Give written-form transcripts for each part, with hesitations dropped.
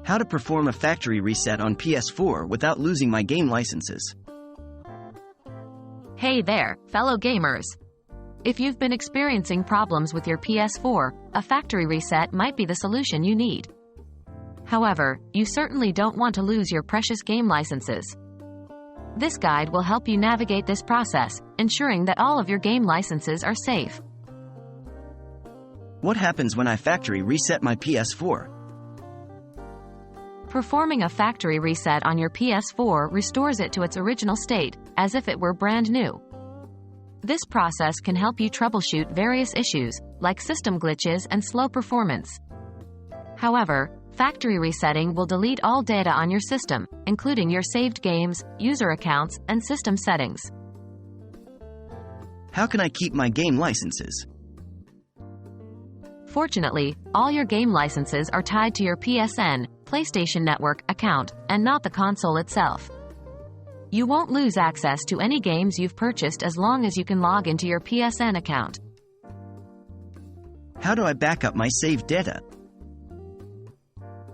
How to perform a factory reset on PS4 without losing my game licenses. Hey there, fellow gamers! If you've been experiencing problems with your PS4, a factory reset might be the solution you need. However, you certainly don't want to lose your precious game licenses. This guide will help you navigate this process, ensuring that all of your game licenses are safe. What happens when I factory reset my PS4? Performing a factory reset on your PS4 restores it to its original state, as if it were brand new. This process can help you troubleshoot various issues, like system glitches and slow performance. However, factory resetting will delete all data on your system, including your saved games, user accounts, and system settings. How can I keep my game licenses? Fortunately, all your game licenses are tied to your PSN, PlayStation Network account, and not the console itself. You won't lose access to any games you've purchased as long as you can log into your PSN account. How do I back up my saved data?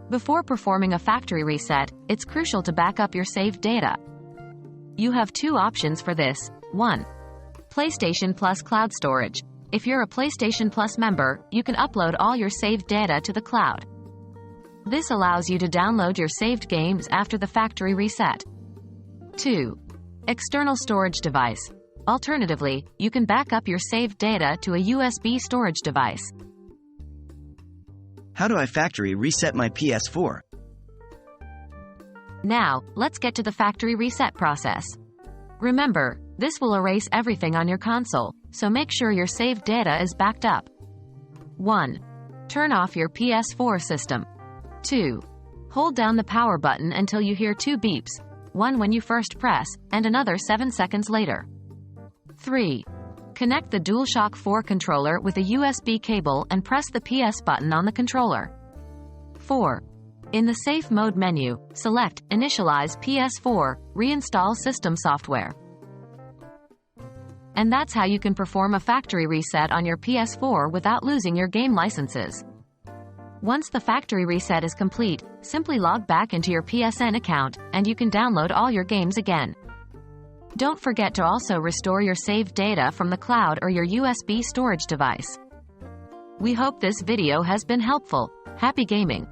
Before performing a factory reset, it's crucial to back up your saved data. You have two options for this. 1. PlayStation Plus Cloud Storage. If you're a PlayStation Plus member, you can upload all your saved data to the cloud. This allows you to download your saved games after the factory reset. 2. External storage device. Alternatively, you can back up your saved data to a USB storage device. How do I factory reset my PS4? Now, let's get to the factory reset process. Remember, this will erase everything on your console, so make sure your saved data is backed up. 1. Turn off your PS4 system. 2. Hold down the power button until you hear two beeps, one when you first press, and another 7 seconds later. 3. Connect the DualShock 4 controller with a USB cable and press the PS button on the controller. 4. In the Safe Mode menu, select Initialize PS4, reinstall system software. And that's how you can perform a factory reset on your PS4 without losing your game licenses. Once the factory reset is complete, simply log back into your PSN account, and you can download all your games again. Don't forget to also restore your saved data from the cloud or your USB storage device. We hope this video has been helpful. Happy gaming!